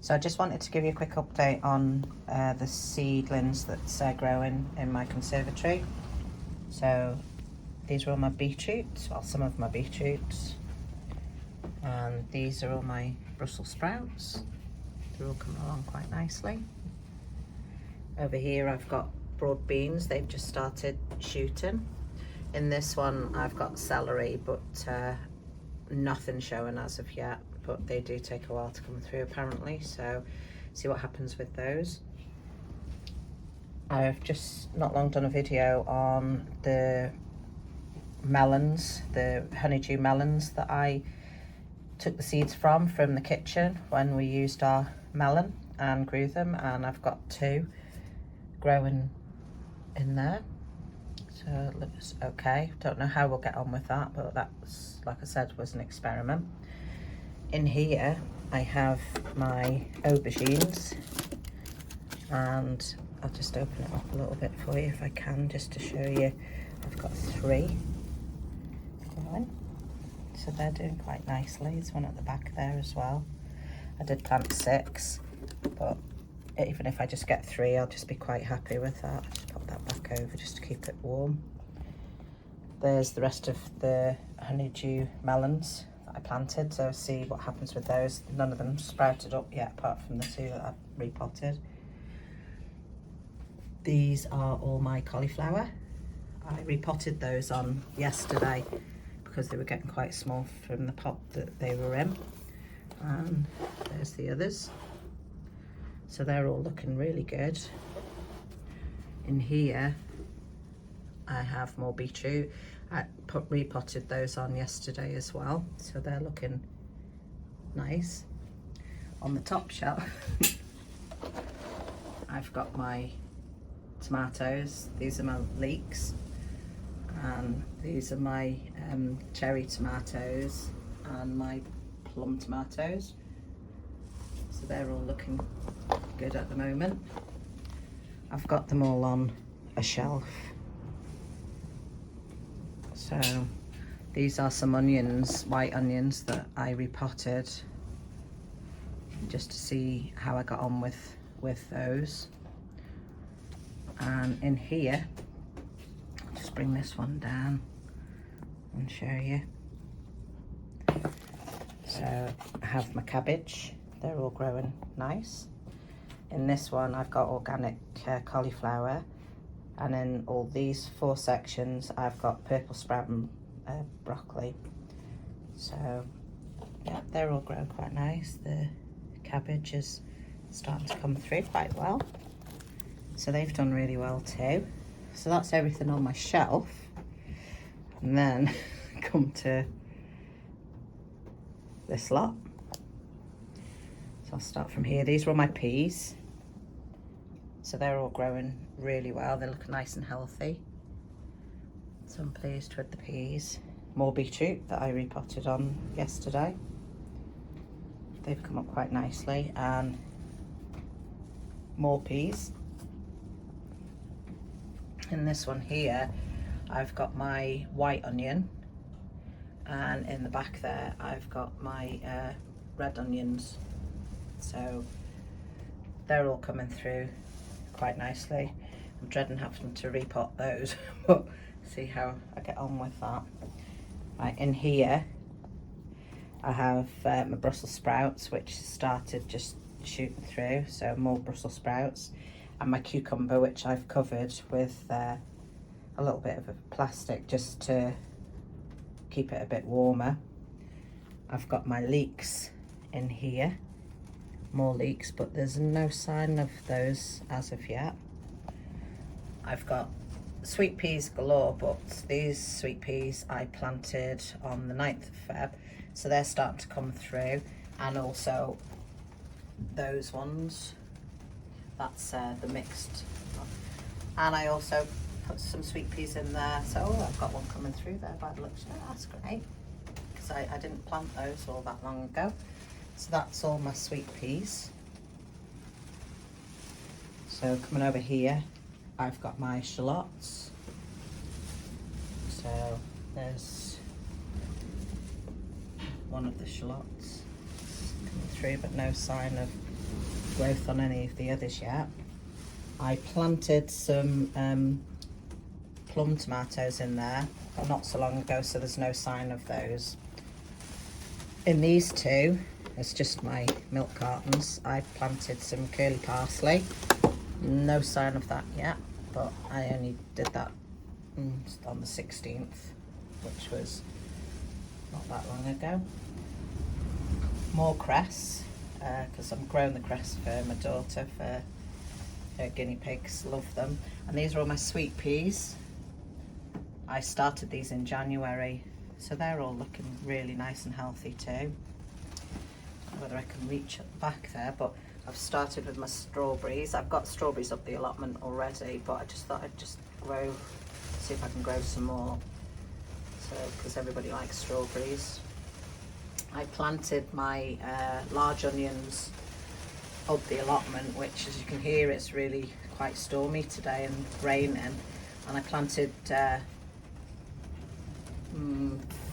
So I just wanted to give you a quick update on the seedlings that's growing in my conservatory. So these are all my beetroots, well, some of my beetroots, and these are all my Brussels sprouts. They're all coming along quite nicely. Over here I've got broad beans, they've just started shooting. In this one I've got celery, but nothing showing as of yet, but they do take a while to come through apparently, so see what happens with those. I've just not long done a video on the melons, the honeydew melons that I took the seeds from the kitchen when we used our melon and grew them, and I've got 2 growing in there, so it looks okay. Don't know how we'll get on with that, but that's, like I said, was an experiment. In here I have my aubergines, and I'll just open it up a little bit for you if I can, just to show you. I've got 3 growing, so they're doing quite nicely. There's one at the back there as well. I did plant 6, but even if I just get 3, I'll just be quite happy with that. I'll just pop that back over just to keep it warm. There's the rest of the honeydew melons that I planted, so see what happens with those. None of them sprouted up yet, apart from the 2 that I've repotted. These are all my cauliflower. I repotted those on yesterday because they were getting quite small from the pot that they were in. And there's the others. So they're all looking really good. In here I have more beetroot. I repotted those on yesterday as well, so they're looking nice. On the top shelf I've got my tomatoes. These are my leeks, and these are my cherry tomatoes and my plum tomatoes. So they're all looking good at the moment. I've got them all on a shelf. So these are some onions, white onions, that I repotted just to see how I got on with those. And in here, I'll just bring this one down and show you. So I have my cabbage, they're all growing nice. In this one I've got organic cauliflower, and in all these 4 sections I've got purple sprout and broccoli. So yeah, they're all growing quite nice. The cabbage is starting to come through quite well, so they've done really well too. So that's everything on my shelf, and then come to this lot. So I'll start from here. These are all my peas, so they're all growing really well. They look nice and healthy, so I'm pleased with the peas. More beetroot that I repotted on yesterday. They've come up quite nicely, and more peas. In this one here I've got my white onion, and in the back there I've got my red onions. So they're all coming through quite nicely. I'm dreading having to repot those, but see how I get on with that. Right, in here I have my Brussels sprouts, which started just shooting through, so more Brussels sprouts, and my cucumber, which I've covered with a little bit of a plastic just to keep it a bit warmer. I've got my leeks in here, more leeks, but there's no sign of those as of yet. I've got sweet peas galore, but these sweet peas I planted on the 9th of Feb, so they're starting to come through, and also those ones, that's the mixed one. And I also put some sweet peas in there, so I've got one coming through there by the looks of it. That's great, because I didn't plant those all that long ago. So that's all my sweet peas. So coming over here, I've got my shallots. So there's one of the shallots coming through, but no sign of growth on any of the others yet. I planted some plum tomatoes in there not so long ago, so there's no sign of those. In these two, it's just my milk cartons, I've planted some curly parsley. No sign of that yet, but I only did that on the 16th, which was not that long ago. More cress, because I'm growing the cress for my daughter, for her guinea pigs, love them. And these are all my sweet peas. I started these in January, so they're all looking really nice and healthy too. I don't know whether I can reach at the back there, but I've started with my strawberries. I've got strawberries up the allotment already, but I just thought I'd just see if I can grow some more. So, because everybody likes strawberries. I planted my large onions up the allotment, which, as you can hear, it's really quite stormy today and raining. And I planted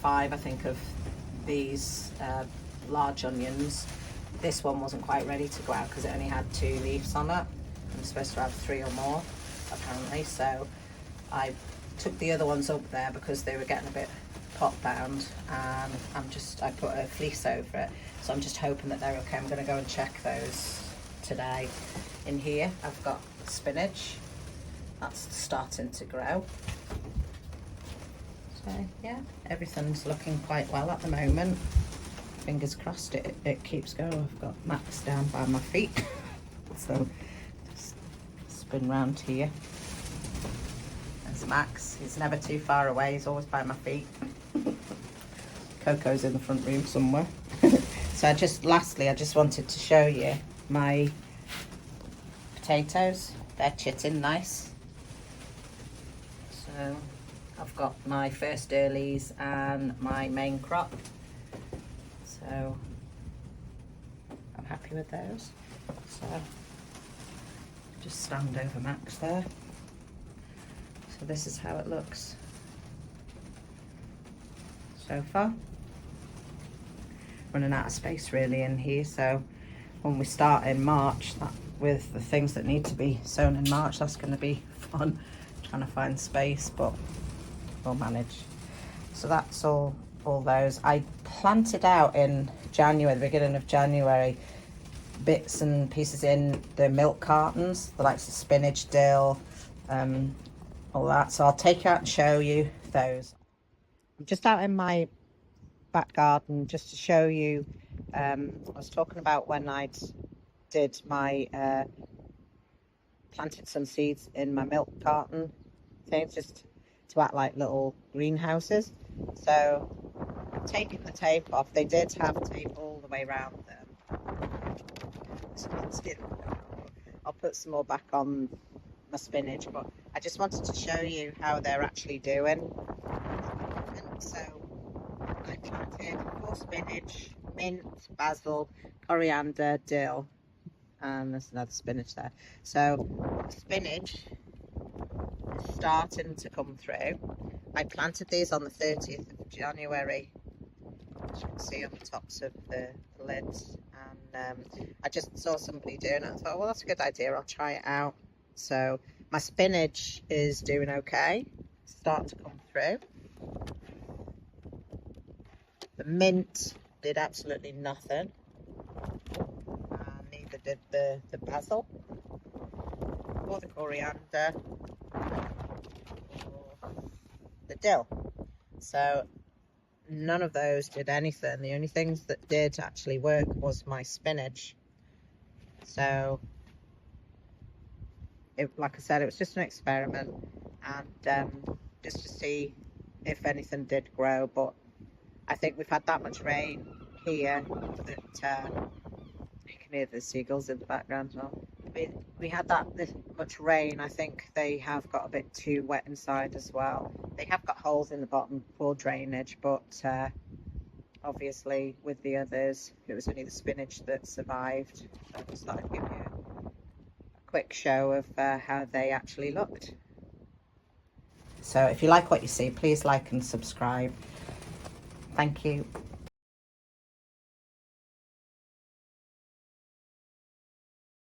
5, I think, of these large onions. This one wasn't quite ready to go out because it only had 2 leaves on it. I'm supposed to have 3 or more, apparently. So I took the other ones up there because they were getting a bit pot bound, and I put a fleece over it. So I'm just hoping that they're okay. I'm going to go and check those today. In here, I've got spinach. That's starting to grow. So yeah, everything's looking quite well at the moment. Fingers crossed it keeps going. I've got Max down by my feet. So just spin round here. There's Max. He's never too far away. He's always by my feet. Coco's in the front room somewhere. So lastly, I just wanted to show you my potatoes. They're chitting nice. So I've got my first earlies and my main crop. So I'm happy with those. So just stand over Max there. So this is how it looks so far. Running out of space really in here, so when we start in March with the things that need to be sown in March, that's going to be fun, trying to find space, but we'll manage. So that's all those. I planted out in January, the beginning of January, bits and pieces in the milk cartons, the likes of spinach, dill, all that. So I'll take you out and show you those. I'm just out in my back garden just to show you. I was talking about when I did my planted some seeds in my milk carton things, just to act like little greenhouses. So taking the tape off, they did have tape all the way around them. I'll put some more back on my spinach, but I just wanted to show you how they're actually doing. And so I planted 4 spinach, mint, basil, coriander, dill, and there's another spinach there. So spinach is starting to come through. I planted these on the 30th of January, as you can see on the tops of the lids, and I just saw somebody doing it. I thought, well, that's a good idea, I'll try it out. So my spinach is doing okay, starting to come through. The mint did absolutely nothing, and neither did the basil or the coriander or the dill. So none of those did anything. The only things that did actually work was my spinach. So like I said, it was just an experiment, and just to see if anything did grow. But I think we've had that much rain here that you can hear the seagulls in the background as well. We had this much rain. I think they have got a bit too wet inside as well. They have got holes in the bottom for drainage, but obviously with the others, it was only the spinach that survived. So I just thought I'd give you a quick show of how they actually looked. So if you like what you see, please like and subscribe. Thank you.